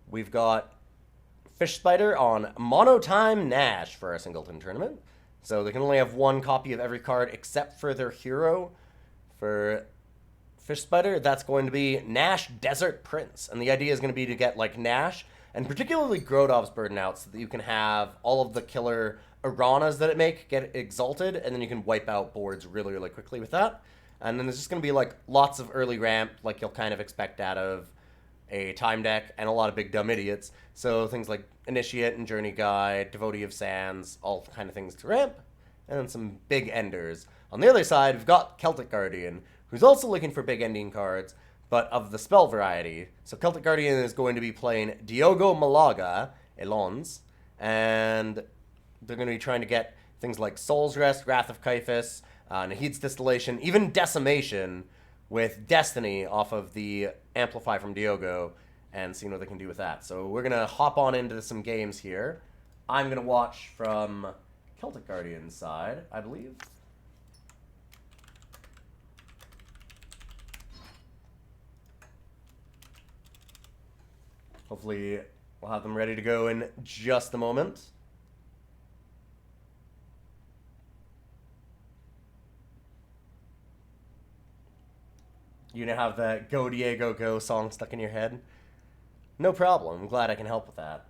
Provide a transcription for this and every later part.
we've got FishSpider on Monotime Nash for our Singleton tournament. So they can only have one copy of every card except for their hero. For FishSpider, that's going to be Nash Desert Prince. And the idea is going to be to get like Nash, and particularly Grodov's Burden out, so that you can have all of the killer Iranas that it make get exalted, and then you can wipe out boards really, really quickly with that. And then there's just going to be like lots of early ramp, like you'll kind of expect out of a time deck, and a lot of big dumb idiots. So things like Initiate and Journey Guide, Devotee of Sands, all kind of things to ramp, and then some big enders. On the other side, we've got Celtic Guardian, who's also looking for big ending cards, but of the spell variety. So Celtic Guardian is going to be playing Diogo Malaga, Elons, and they're going to be trying to get things like Soul's Rest, Wrath of Caiaphas, Nahid's Distillation, even Decimation, with Destiny off of the Amplify from Diogo, and seeing what they can do with that. So we're going to hop on into some games here. I'm going to watch from Celtic Guardian's side, I believe. Hopefully we'll have them ready to go in just a moment. You now have the Go Diego Go song stuck in your head? No problem. I'm glad I can help with that.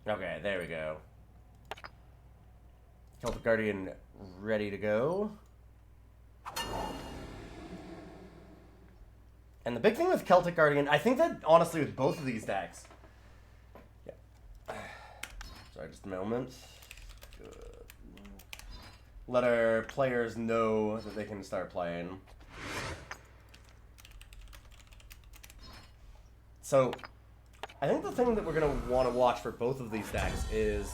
Okay, there we go. Celtic Guardian ready to go. And the big thing with Celtic Guardian, I think that honestly with both of these decks... Sorry, just a moment. Good. Let our players know that they can start playing. So, I think the thing that we're going to want to watch for both of these decks is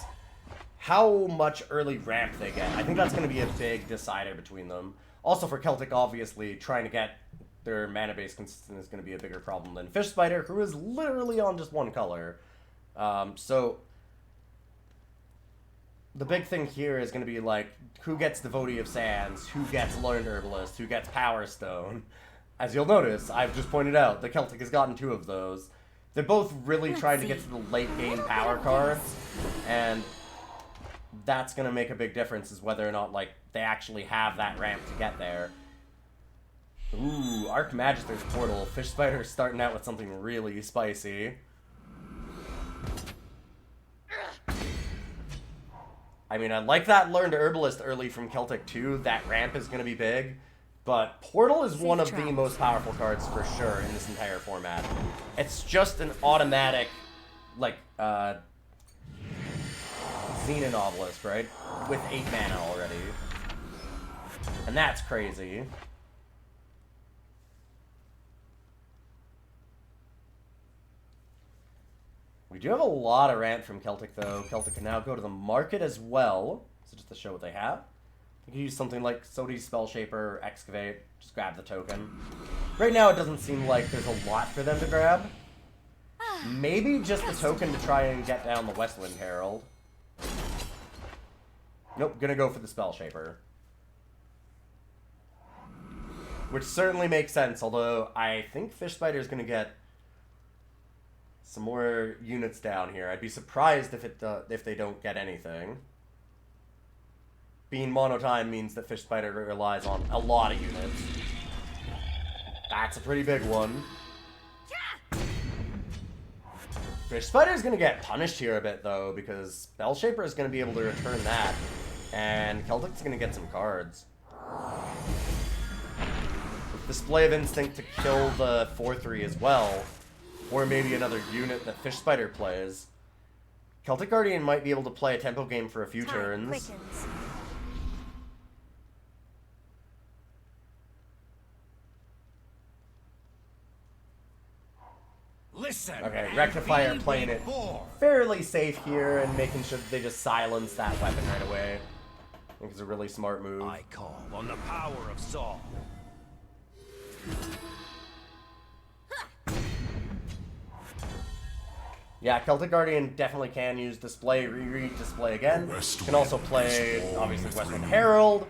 how much early ramp they get. I think that's going to be a big decider between them. Also for Celtic, obviously, trying to get their mana base consistent is going to be a bigger problem than FishSpider, who is literally on just one color. So the big thing here is going to be, like, who gets Devotee of Sands, who gets Learned Herbalist, who gets Power Stone. As you'll notice, I've just pointed out, the Celtic has gotten 2 of those. They're both really trying to get to the late game power cards, and that's going to make a big difference, is whether or not, like, they actually have that ramp to get there. Ooh, Archmagister's Portal. FishSpider's starting out with something really spicy. I mean, I like that Learned Herbalist early from Celtic too. That ramp is going to be big. But Portal is one of the most powerful cards for sure in this entire format. It's just an automatic, like, Xena Novelist, right? With 8 mana already. And that's crazy. We do have a lot of ramp from Celtic, though. Celtic can now go to the market as well. So just to show what they have. You can use something like Sodi's Spell Shaper, Excavate, just grab the token. Right now it doesn't seem like there's a lot for them to grab. Maybe just the token to try and get down the Westwind Herald. Nope, gonna go for the Spell Shaper. Which certainly makes sense, although I think FishSpider's gonna get some more units down here. I'd be surprised if they don't get anything. Being monotime means that FishSpider relies on a lot of units. That's a pretty big one. FishSpider's gonna get punished here a bit, though, because Spell Shaper is gonna be able to return that, and Celtic's gonna get some cards. With Display of Instinct to kill the 4/3 as well, or maybe another unit that FishSpider plays, Celtic Guardian might be able to play a tempo game for a few turns. Listen, okay, Rectifier playing it fairly safe here and making sure that they just silence that weapon right away. I think it's a really smart move. I call on the power of Saul. Yeah, Celtic Guardian definitely can use Display, Reread, Display again. Can also play, obviously, Westwind Herald.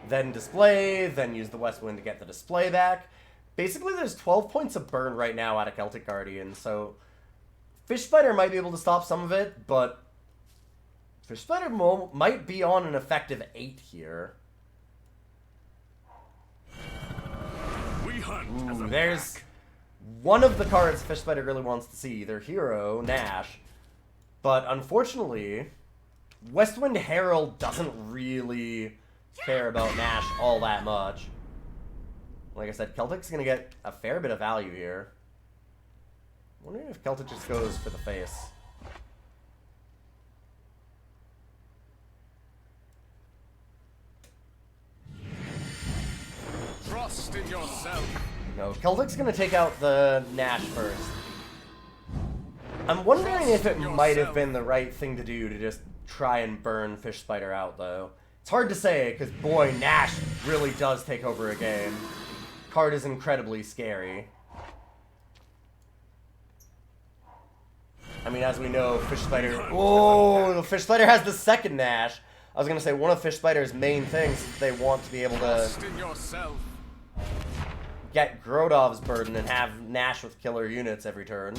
then display, then use the West Wind to get the display back. Basically, there's 12 points of burn right now out of Celtic Guardian, so FishSpider might be able to stop some of it, but FishSpider might be on an effective 8 here. We hunt as a There's pack. one of the cards FishSpider really wants to see, their hero, Nash. But unfortunately, Westwind Herald doesn't really care about Nash all that much. Like I said, Celtic's going to get a fair bit of value here. Wondering if Celtic just goes for the face. Trust in yourself. No, Celtic's going to take out the Nash first. I'm wondering if it might have been the right thing to do to just try and burn FishSpider out, though. It's hard to say, because boy, Nash really does take over a game. Card is incredibly scary. I mean, as we know, FishSpider... Oh, the FishSpider has the second Nash. I was going to say, one of FishSpider's main things is they want to be able to Trust in yourself. get Grodov's burden and have Nash with killer units every turn.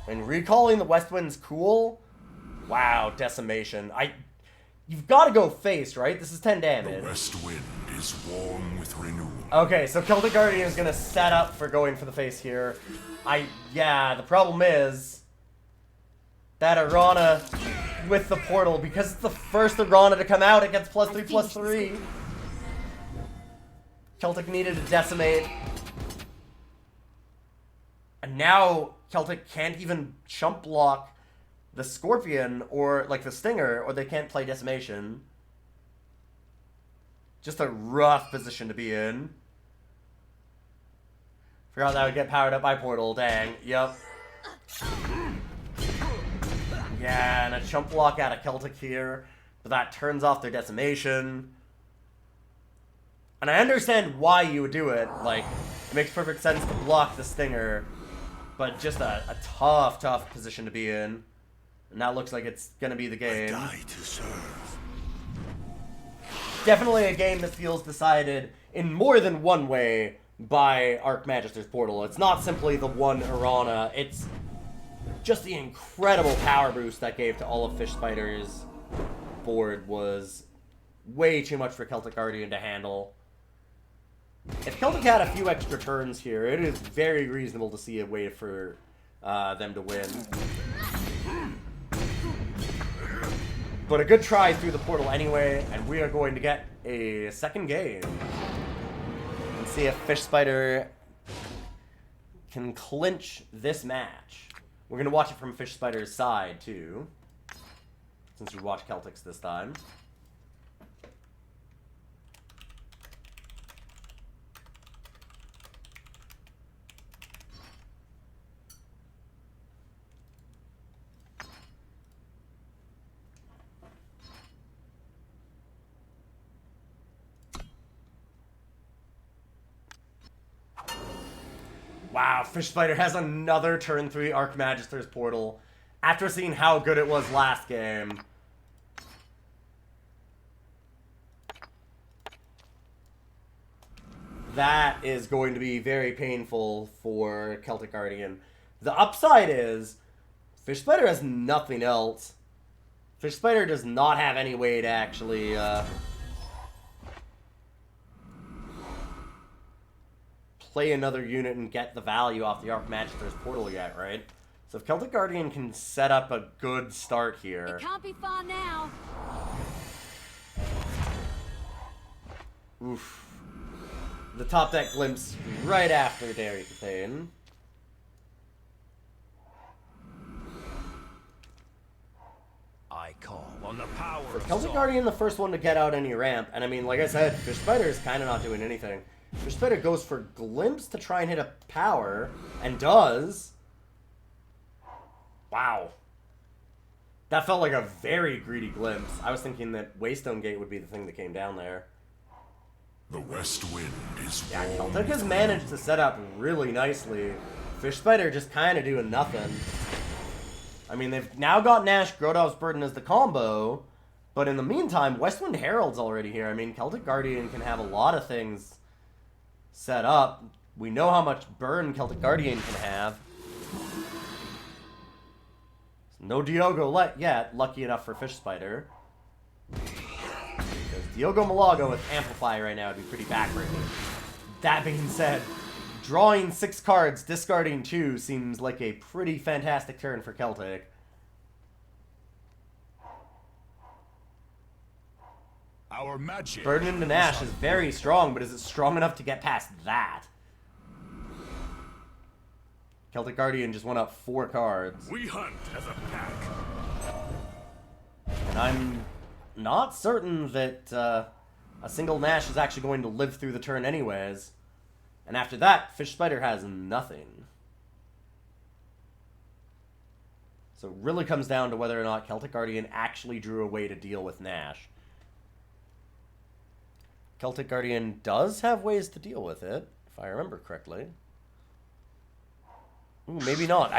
And recalling the West Wind's cool. Wow, decimation. You've got to go face, right? This is 10 damage. The West Wind is warm with renewal. Okay, so Celtic Guardian is gonna set up for going for the face here. Yeah, the problem is that Arana with the portal, because it's the first Arana to come out, it gets +3/+3. Celtic needed to decimate. And now Celtic can't even chump block the Scorpion or like the Stinger, or they can't play Decimation. Just a rough position to be in. Forgot that would get powered up by Portal. Dang. Yep. Yeah, and a chump block out of Celtic here. But that turns off their Decimation. And I understand why you would do it. Like, it makes perfect sense to block the Stinger. But just a tough position to be in. And that looks like it's going to be the game. Die to serve. Definitely a game that feels decided in more than one way by Archmagister's Portal. It's not simply the one Arana, it's just the incredible power boost that gave to all of FishSpider's board was way too much for Celtic Guardian to handle. If Celtic had a few extra turns here, it is very reasonable to see a way for them to win. But a good try through the portal anyway, and we are going to get a second game. And see if FishSpider can clinch this match. We're going to watch it from FishSpider's side, too. Since we watched Celtics this time. Wow, FishSpider has another turn 3 Archmagister's Portal after seeing how good it was last game. That is going to be very painful for Celtic Guardian. The upside is FishSpider has nothing else. FishSpider does not have any way to actually play another unit and get the value off the Archmagister's Portal yet, right? So if Celtic Guardian can set up a good start here... It can't be far now. Oof. The top deck glimpse right after Dairy Campaign. I call on the power of Celtic Saul. Guardian the first one to get out any ramp, and I mean, like I said, FishSpider is kind of not doing anything. FishSpider goes for Glimpse to try and hit a power, and does. Wow. That felt like a very greedy Glimpse. I was thinking that Waystone Gate would be the thing that came down there. The West Wind is Yeah, warm. Celtic has managed to set up really nicely. FishSpider just kind of doing nothing. I mean, they've now got Nash Grodov's Burden as the combo, But in the meantime, Westwind Herald's already here. I mean, Celtic Guardian can have a lot of things set up. We know how much burn Celtic Guardian can have. No Diogo yet, lucky enough for FishSpider. Because Diogo Malago with Amplify right now would be pretty backbreaking. That being said, drawing 6 cards, discarding 2 seems like a pretty fantastic turn for Celtic. Our magic. Burden into Nash is very strong, but is it strong enough to get past that? Celtic Guardian just went up 4 cards. We hunt as a pack. And I'm not certain that a single Nash is actually going to live through the turn anyways. And after that, FishSpider has nothing. So it really comes down to whether or not Celtic Guardian actually drew a way to deal with Nash. Celtic Guardian does have ways to deal with it, if I remember correctly. Ooh, maybe not.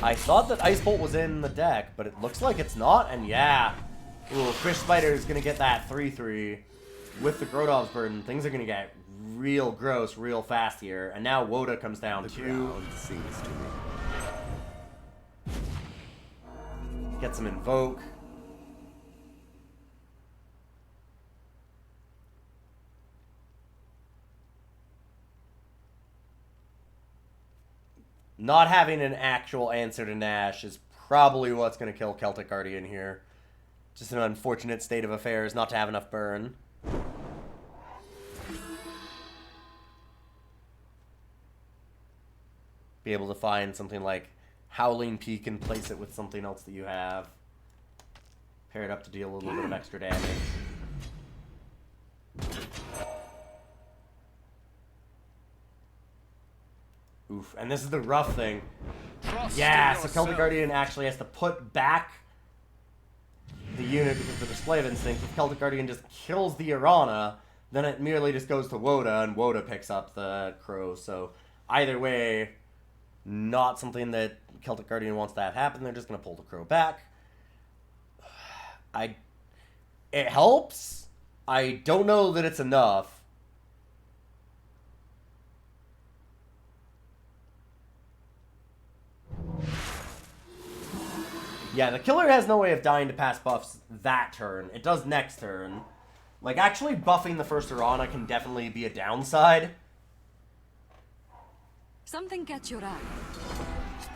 I thought that Ice Bolt was in the deck, but it looks like it's not, and yeah. Ooh, FishSpider is going to get that 3-3 with the Grodov's Burden. Things are going to get real gross real fast here, and now Woda comes down too. Get some Invoke. Not having an actual answer to Nash is probably what's going to kill Celtic Guardian here. Just an unfortunate state of affairs not to have enough burn. Be able to find something like Howling Peak and place it with something else that you have. Pair it up to deal a little bit of extra damage. Oof, and this is the rough thing. Yeah, so Celtic Guardian actually has to put back the unit because of the Display of Instinct. If Celtic Guardian just kills the Irana, then it merely just goes to Woda, and Woda picks up the Crow. So either way, not something that Celtic Guardian wants to have happen. They're just going to pull the Crow back. It helps. I don't know that it's enough. Yeah, the killer has no way of dying to pass buffs that turn. It does next turn. Like, actually buffing the first Irana can definitely be a downside. Something catch your eye.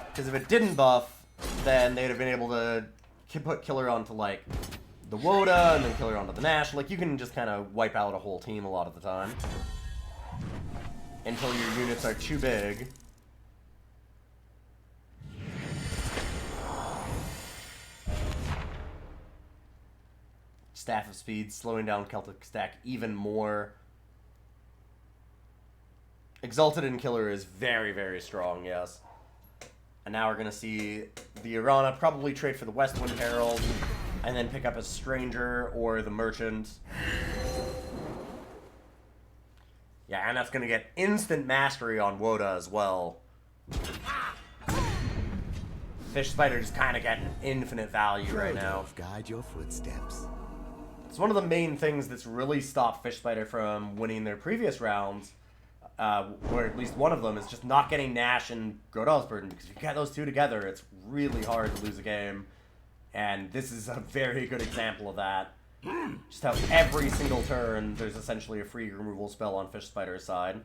Because if it didn't buff, then they'd have been able to put killer onto, like, the Woda, and then killer onto the Nash. Like, you can just kind of wipe out a whole team a lot of the time. Until your units are too big. Staff of Speed, slowing down Celtic's deck even more. Exalted and Killer is very, very strong, yes. And now we're going to see the Irana probably trade for the Westwind Herald, and then pick up a Stranger or the Merchant. Yeah, and that's going to get instant mastery on Woda as well. FishSpider just kind of getting infinite value right now. Guide your footsteps. It's one of the main things that's really stopped FishSpider from winning their previous rounds, or at least one of them, is just not getting Nash and Grodov's Burden, because if you get those two together, it's really hard to lose a game, and this is a very good example of that. Just how every single turn, there's essentially a free removal spell on FishSpider's side.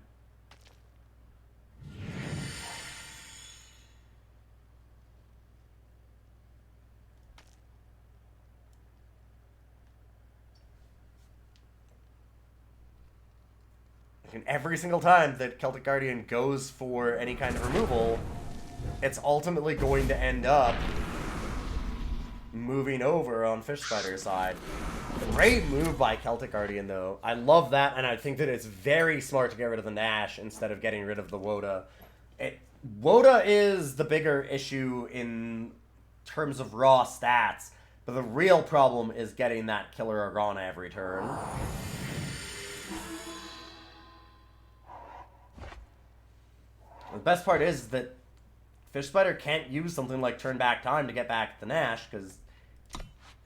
And every single time that Celtic Guardian goes for any kind of removal, it's ultimately going to end up moving over on FishSpider's side. Great move by Celtic Guardian, though. I love that, and I think that it's very smart to get rid of the Nash instead of getting rid of the Woda. Woda is the bigger issue in terms of raw stats, but the real problem is getting that killer Irana every turn. The best part is that FishSpider can't use something like Turn Back Time to get back the Nash, because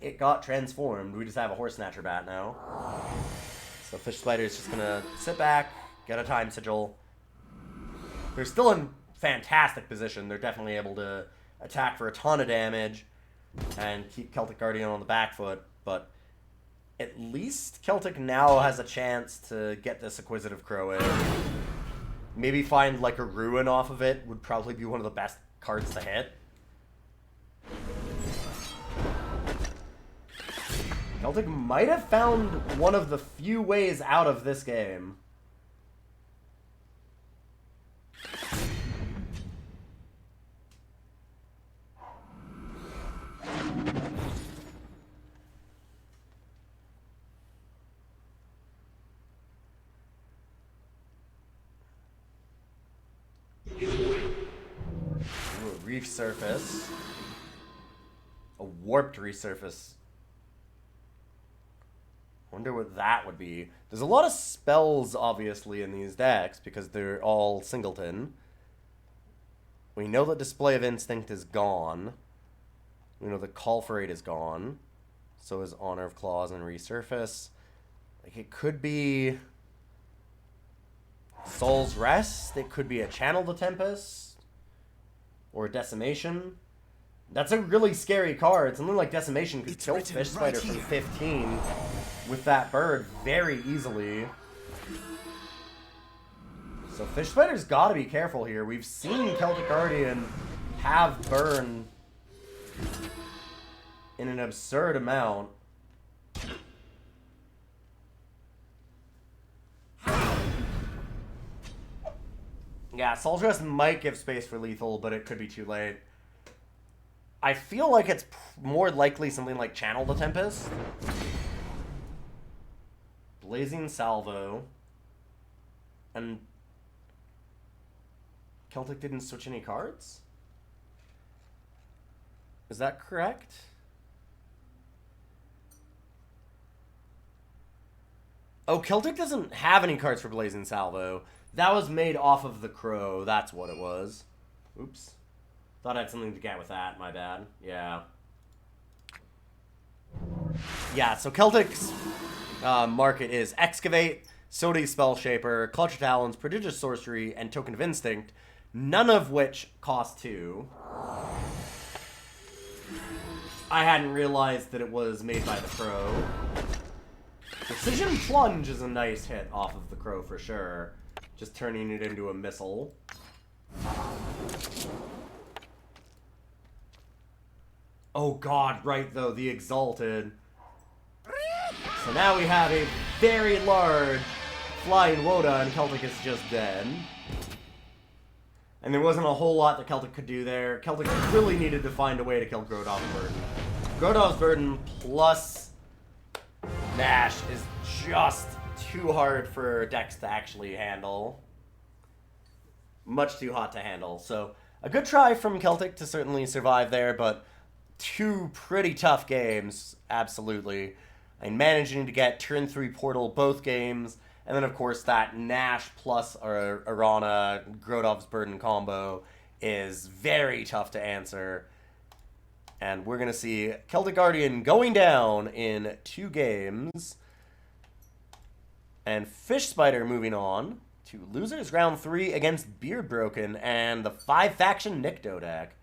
it got transformed. We just have a Horse Snatcher bat now. So FishSpider is just gonna sit back, get a Time Sigil. They're still in fantastic position. They're definitely able to attack for a ton of damage and keep Celtic Guardian on the back foot, but at least Celtic now has a chance to get this Acquisitive Crow in. Maybe find like a Ruin off of it would probably be one of the best cards to hit. Celtic might have found one of the few ways out of this game. Reef Surface. A Warped Resurface. Wonder what that would be. There's a lot of spells, obviously, in these decks, because they're all singleton. We know that Display of Instinct is gone. We know that Call for Aid is gone. So is Honor of Claws and Resurface. Like, it could be Soul's Rest. It could be a Channel the Tempest. Or Decimation. That's a really scary card. Something like Decimation could kill FishSpider from 15 with that bird very easily. So FishSpider's got to be careful here. We've seen Celtic Guardian have burn in an absurd amount. Yeah, Soul's Rest might give space for lethal, but it could be too late. I feel like it's more likely something like Channel the Tempest. Blazing Salvo. And Celtic didn't switch any cards? Is that correct? Oh, Celtic doesn't have any cards for Blazing Salvo. That was made off of the Crow. That's what it was. Oops. Thought I had something to get with that. My bad. Yeah. Yeah, so Celtic's market is Excavate, Sodi Spell Shaper, Clutch of Talons, Prodigious Sorcery, and Token of Instinct, none of which cost 2. I hadn't realized that it was made by the Crow. Precision Plunge is a nice hit off of the Crow for sure. Just turning it into a missile. Oh god, right though, the Exalted. So now we have a very large Flying Woda and Celtic is just dead. And there wasn't a whole lot that Celtic could do there. Celtic really needed to find a way to kill Grodov's Burden. Grodov's Burden plus Nash is just too hard for decks to actually handle. Much too hot to handle. So a good try from Celtic to certainly survive there, but 2 pretty tough games, absolutely. And managing to get turn 3 Portal both games, and then of course that Nash plus Arana Grodov's Burden combo is very tough to answer. And we're going to see Celtic Guardian going down in 2 games. And FishSpider moving on to losers round 3 against Beard Broken and the 5-faction Nikto deck.